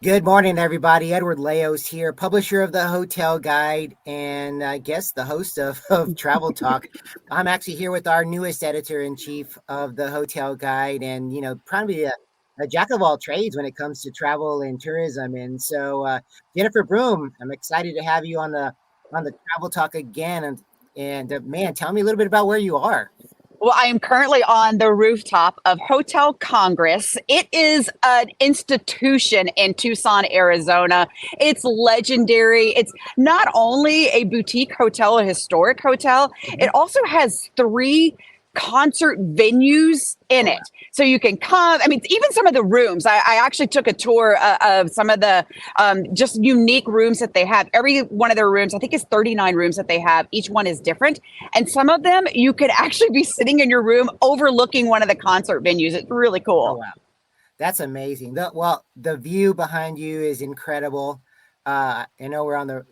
Good morning, everybody. Edward Leos here, publisher of the Hotel Guide, and I guess the host of Travel Talk. I'm actually here with our newest editor in chief of the Hotel Guide, and probably a jack of all trades when it comes to travel and tourism. And so, Jennifer Broome, I'm excited to have you on the Travel Talk again. And man, tell me a little bit about where you are. Well, I am currently on the rooftop of Hotel Congress. It is an institution in Tucson, Arizona. It's legendary. It's not only a boutique hotel, a historic hotel, it also has three concert venues in it. So you can come. I mean, even some of the rooms, I actually took a tour of some of the just unique rooms that they have. Every one of their rooms, I think it's 39 rooms that they have. Each one is different. And some of them, you could actually be sitting in your room overlooking one of the concert venues. It's really cool. Oh, wow. That's amazing. The view behind you is incredible. I know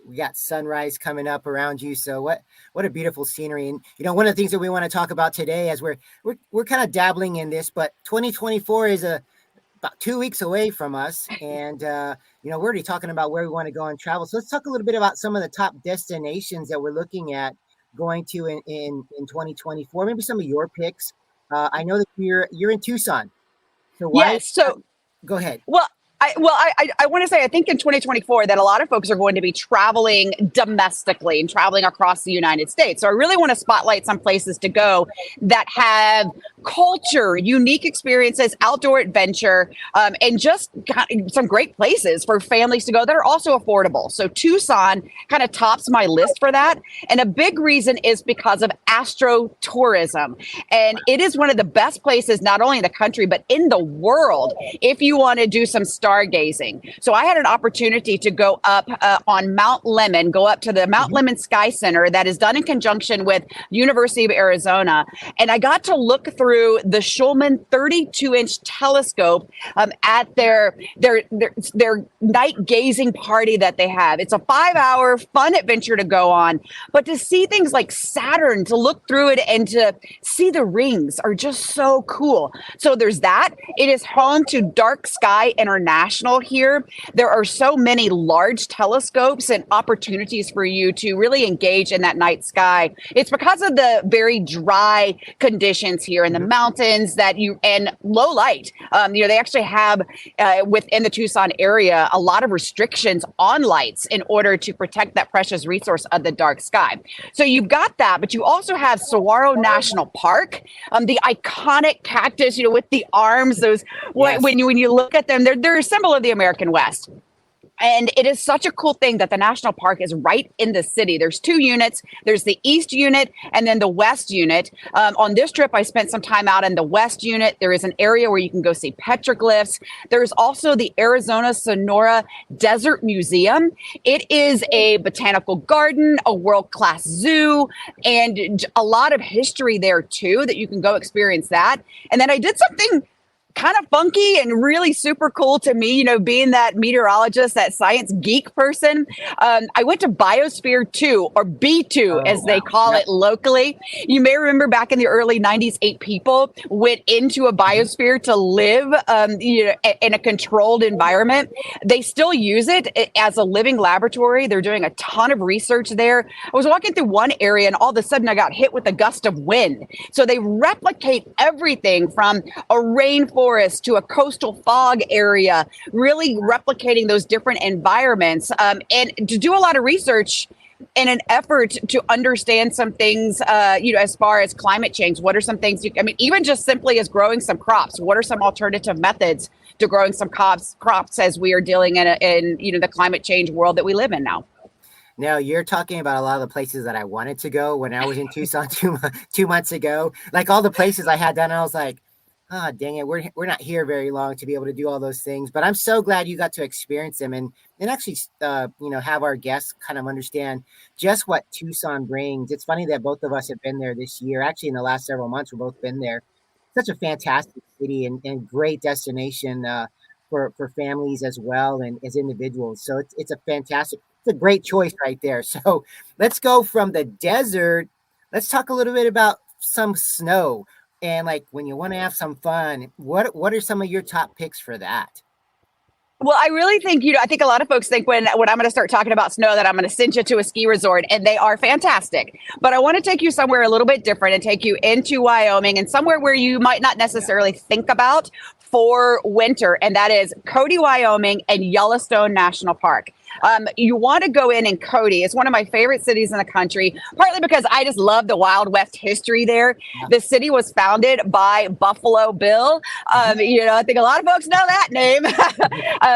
we got sunrise coming up around you. So what a beautiful scenery. And one of the things that we want to talk about today, as we're kind of dabbling in this, but 2024 is about 2 weeks away from us, and we're already talking about where we want to go and travel. So let's talk a little bit about some of the top destinations that we're looking at going to in 2024. Maybe some of your picks. I know that you're in Tucson. So why? Yes. So, Go ahead. well, I want to say, I think in 2024 that a lot of folks are going to be traveling domestically and traveling across the United States. So I really want to spotlight some places to go that have culture, unique experiences, outdoor adventure, and just some great places for families to go that are also affordable. So Tucson kind of tops my list for that. And a big reason is because of astrotourism. And it is one of the best places, not only in the country, but in the world, if you want to do some stargazing. So I had an opportunity to go up on Mount Lemmon, go up to the Mount Lemmon Sky Center that is done in conjunction with University of Arizona. And I got to look through the Schulman 32-inch telescope at their night gazing party that they have. It's a 5-hour fun adventure to go on, but to see things like Saturn, to look through it and to see the rings are just so cool. So there's that. It is home to Dark Sky International here. There are so many large telescopes and opportunities for you to really engage in that night sky. It's because of the very dry conditions here in the mountains and low light. They actually have within the Tucson area a lot of restrictions on lights in order to protect that precious resource of the dark sky. So you've got that, but you also have Saguaro National Park, the iconic cactus, with the arms. Those Yes. when you look at them, they're a symbol of the American West. And it is such a cool thing that the national park is right in the city. There's two units. There's the east unit and then the west unit. On this trip, I spent some time out in the west unit. There is an area where you can go see petroglyphs. There's also the Arizona Sonora Desert Museum. It is a botanical garden, a world-class zoo, and a lot of history there too that you can go experience that. And then I did something kind of funky and really super cool to me, being that meteorologist, that science geek person. I went to Biosphere 2 or B2, as they call it locally. You may remember back in the early 90s, 8 people went into a biosphere to live in a controlled environment. They still use it as a living laboratory. They're doing a ton of research there. I was walking through one area and all of a sudden I got hit with a gust of wind. So they replicate everything from a rainforest to a coastal fog area, really replicating those different environments, and to do a lot of research in an effort to understand some things, as far as climate change. What are some things even just simply as growing some crops, what are some alternative methods to growing some crops as we are dealing in the climate change world that we live in now? Now you're talking about a lot of the places that I wanted to go when I was in Tucson 2 months ago. Like all the places I had done, I was like, oh, dang it, we're not here very long to be able to do all those things. But I'm so glad you got to experience them and actually, have our guests kind of understand just what Tucson brings. It's funny that both of us have been there this year. Actually, in the last several months, we've both been there. Such a fantastic city and great destination for families as well and as individuals. So it's a great choice right there. So let's go from the desert. Let's talk a little bit about some snow. And like when you want to have some fun, what are some of your top picks for that? Well, I really think, I think a lot of folks think when I'm going to start talking about snow that I'm going to send you to a ski resort, and they are fantastic. But I want to take you somewhere a little bit different and take you into Wyoming and somewhere where you might not necessarily think about for winter, and that is Cody, Wyoming, and Yellowstone National Park. You want to go in Cody. It's one of my favorite cities in the country, partly because I just love the Wild West history there. Yeah. The city was founded by Buffalo Bill. I think a lot of folks know that name.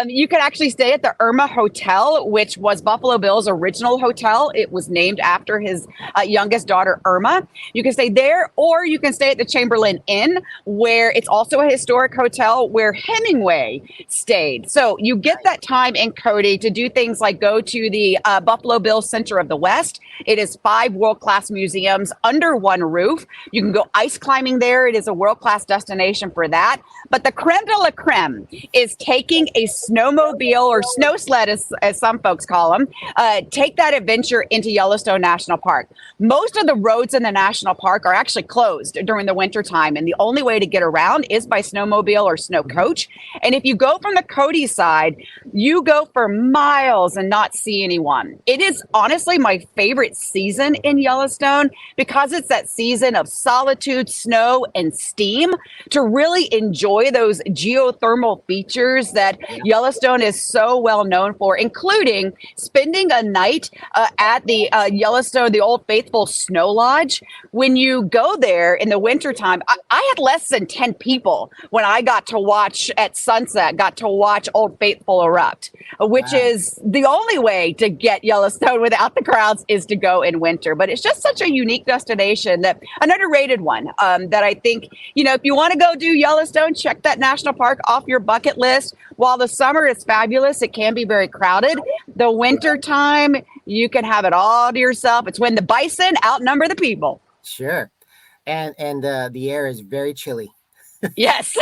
You could actually stay at the Irma Hotel, which was Buffalo Bill's original hotel. It was named after his youngest daughter, Irma. You can stay there, or you can stay at the Chamberlain Inn, where it's also a historic hotel where Hemingway stayed. So you get that time in Cody to do things like go to the Buffalo Bill Center of the West. It is 5 world-class museums under one roof. You can go ice climbing there. It is a world-class destination for that. But the creme de la creme is taking a snowmobile or snow sled, as some folks call them, take that adventure into Yellowstone National Park. Most of the roads in the national park are actually closed during the winter time, and the only way to get around is by snowmobile or snow coach. And if you go from the Cody side, you go for miles and not see anyone. It is honestly my favorite season in Yellowstone because it's that season of solitude, snow, and steam to really enjoy those geothermal features that Yellowstone is so well known for, including spending a night at the Yellowstone, the Old Faithful Snow Lodge. When you go there in the wintertime, I had less than 10 people when I got to watch at sunset, got to watch Old Faithful erupt, which is the only way to get Yellowstone without the crowds is to go in winter. But it's just such a unique destination, that an underrated one, that I think, if you want to go do Yellowstone, check that national park off your bucket list. While the summer is fabulous, it can be very crowded. The winter time, you can have it all to yourself. It's when the bison outnumber the people. Sure. And the air is very chilly. Yes.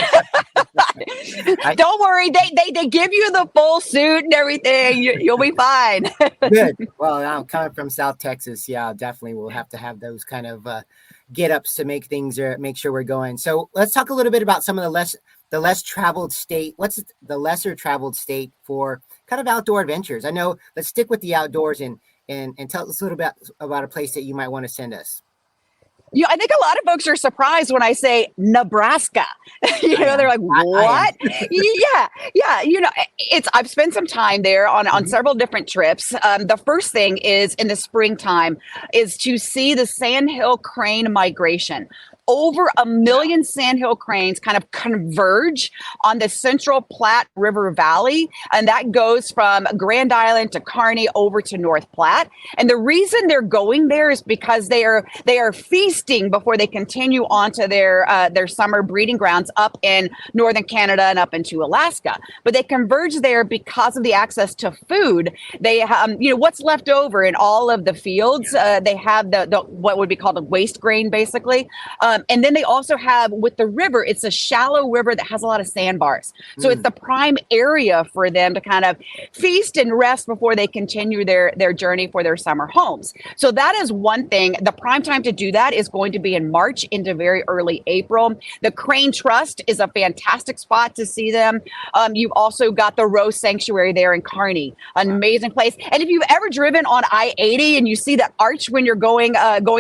Don't worry. They give you the full suit and everything. You'll be fine. Good. Well, I'm coming from South Texas. Yeah, definitely we'll have to have those kind of get ups to make things make sure we're going. So let's talk a little bit about some of the less traveled state. What's the lesser traveled state for kind of outdoor adventures? I know, let's stick with the outdoors and tell us a little bit about a place that you might want to send us. I think a lot of folks are surprised when I say Nebraska. They're like, what? Yeah. I've spent some time there on several different trips. The first thing is in the springtime is to see the sandhill crane migration. Over 1 million sandhill cranes kind of converge on the Central Platte River Valley, and that goes from Grand Island to Kearney over to North Platte. And the reason they're going there is because they are feasting before they continue on to their summer breeding grounds up in northern Canada and up into Alaska. But they converge there because of the access to food. They what's left over in all of the fields. They have the what would be called a waste grain, basically. And then they also have, with the river, it's a shallow river that has a lot of sandbars. So it's the prime area for them to kind of feast and rest before they continue their journey for their summer homes. So that is one thing. The prime time to do that is going to be in March into very early April. The Crane Trust is a fantastic spot to see them. You've also got the Rose Sanctuary there in Kearney, an amazing place. And if you've ever driven on I-80 and you see that arch when you're going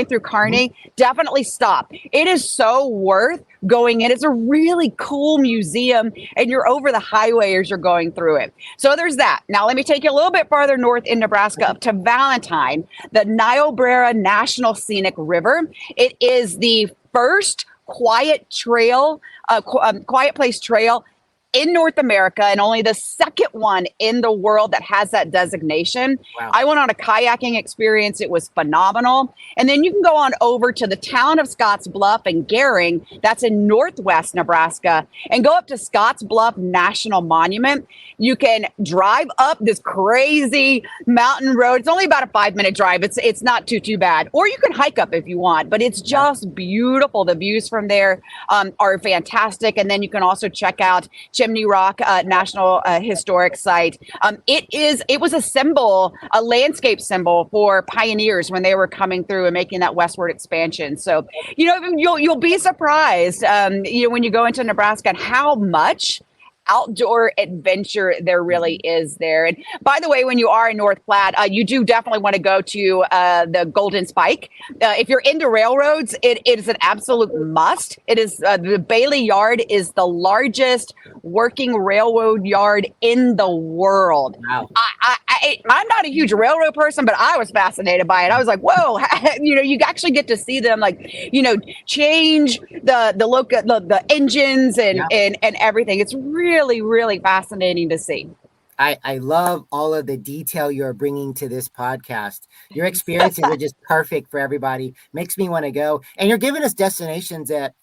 through Kearney, definitely stop. It is so worth going in. It's a really cool museum, and you're over the highway as you're going through it. So there's that. Now, let me take you a little bit farther north in Nebraska up to Valentine, the Niobrara National Scenic River. It is the first quiet place trail in North America, and only the second one in the world that has that designation. Wow. I went on a kayaking experience. It was phenomenal. And then you can go on over to the town of Scotts Bluff and Gering. That's in northwest Nebraska, and go up to Scotts Bluff National Monument. You can drive up this crazy mountain road. It's only about a 5-minute drive. It's not too bad. Or you can hike up if you want, but it's just beautiful. The views from there are fantastic. And then you can also check out Chimney Rock National Historic Site. It was a symbol, a landscape symbol for pioneers when they were coming through and making that westward expansion. So, you'll be surprised, when you go into Nebraska and how much outdoor adventure there really is there. And by the way, when you are in North Platte, you do definitely want to go to the Golden Spike. If you're into railroads, it is an absolute must. It is the Bailey Yard is the largest working railroad yard in the world. Wow. I'm not a huge railroad person, but I was fascinated by it. I was like, whoa, you actually get to see them change the engines and everything. It's really, really fascinating to see. I love all of the detail you're bringing to this podcast. Your experiences are just perfect for everybody. Makes me want to go. And you're giving us destinations that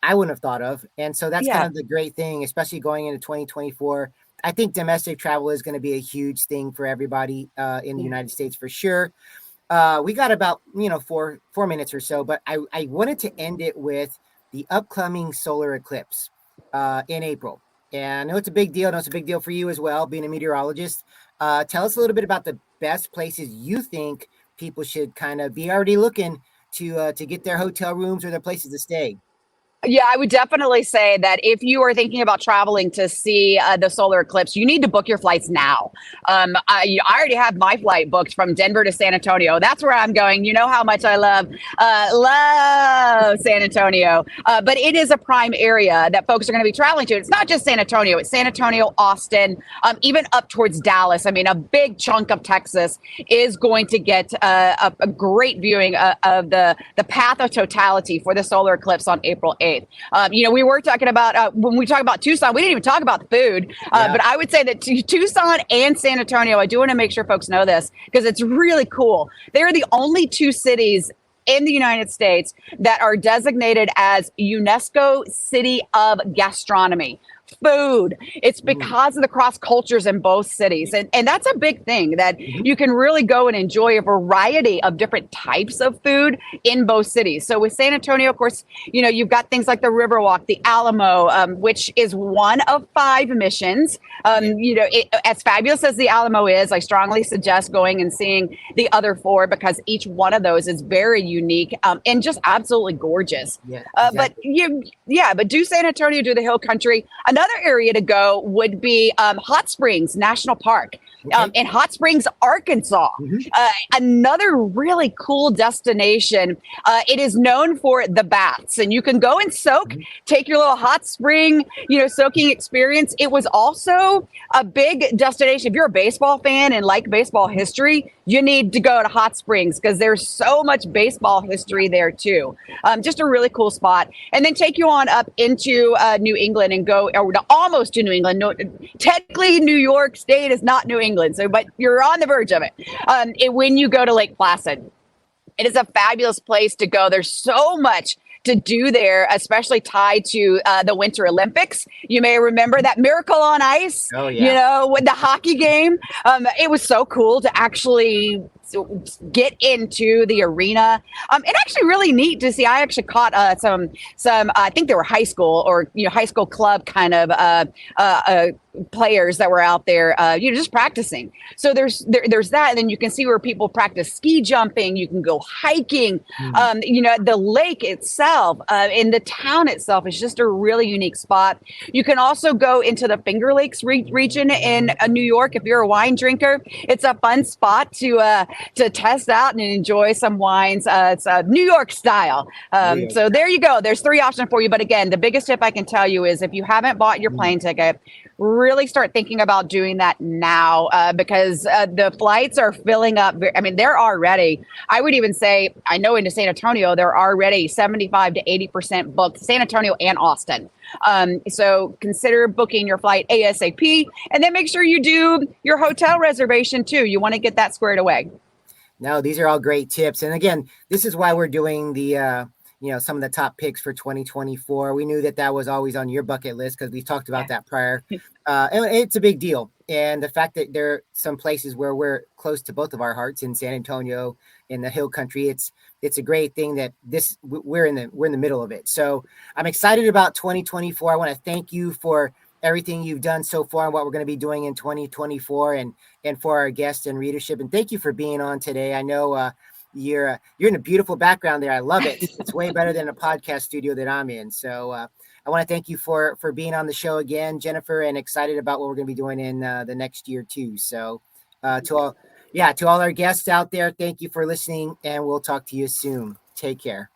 I wouldn't have thought of. And so that's kind of the great thing, especially going into 2024. I think domestic travel is going to be a huge thing for everybody in the United States for sure. We got about, 4 minutes or so, but I wanted to end it with the upcoming solar eclipse in April. And I know it's a big deal. I know it's a big deal for you as well, being a meteorologist. Tell us a little bit about the best places you think people should kind of be already looking to get their hotel rooms or their places to stay. Yeah, I would definitely say that if you are thinking about traveling to see the solar eclipse, you need to book your flights now. I already have my flight booked from Denver to San Antonio. That's where I'm going. You know how much I love San Antonio. But it is a prime area that folks are going to be traveling to. It's not just San Antonio. It's San Antonio, Austin, even up towards Dallas. I mean, a big chunk of Texas is going to get a great viewing of the path of totality for the solar eclipse on April 8th. We were talking about when we talk about Tucson, we didn't even talk about the food, but I would say that Tucson and San Antonio, I do want to make sure folks know this because it's really cool. They're the only two cities in the United States that are designated as UNESCO City of Gastronomy. Food. It's because of the cross cultures in both cities. And that's a big thing that you can really go and enjoy a variety of different types of food in both cities. So with San Antonio, of course, you've got things like the Riverwalk, the Alamo, which is one of 5 missions. As fabulous as the Alamo is, I strongly suggest going and seeing the other 4 because each one of those is very unique and just absolutely gorgeous. Yeah, exactly. But do San Antonio, do the Hill Country. Another area to go would be Hot Springs National Park in Hot Springs, Arkansas. Another really cool destination. It is known for the baths, and you can go and soak, take your little hot spring, soaking experience. It was also a big destination. If you're a baseball fan and like baseball history, you need to go to Hot Springs because there's so much baseball history there too. Just a really cool spot. And then take you on up into New England and go almost to New England. No, technically, New York State is not New England, but you're on the verge of it. When you go to Lake Placid, it is a fabulous place to go. There's so much to do there, especially tied to the Winter Olympics. You may remember that Miracle on Ice, with the hockey game. It was so cool to actually get into the arena. And actually really neat to see. I actually caught some I think they were high school or high school club kind of players that were out there just practicing. So there's that, and then you can see where people practice ski jumping. You can go hiking. The lake itself in the town itself is just a really unique spot. You can also go into the Finger Lakes region in New York if you're a wine drinker. It's a fun spot to test out and enjoy some wines. It's New York style. So there you go. There's 3 options for you. But again, the biggest tip I can tell you is if you haven't bought your plane ticket, really start thinking about doing that now because the flights are filling up. I mean, they're already, I would even say, I know into San Antonio, they're already 75 to 80% booked, San Antonio and Austin. So consider booking your flight ASAP and then make sure you do your hotel reservation too. You want to get that squared away. No, these are all great tips. And again, this is why we're doing the, some of the top picks for 2024. We knew that was always on your bucket list because we talked about that prior. And it's a big deal. And the fact that there are some places where we're close to both of our hearts in San Antonio, in the Hill Country, it's a great thing that we're in the middle of it. So I'm excited about 2024. I want to thank you for everything you've done so far and what we're going to be doing in 2024 and for our guests and readership. And thank you for being on today. I know you're in a beautiful background there. I love it. It's way better than a podcast studio that I'm in. So I want to thank you for being on the show again, Jennifer, and excited about what we're going to be doing in the next year too. So to all our guests out there, thank you for listening, and we'll talk to you soon. Take care.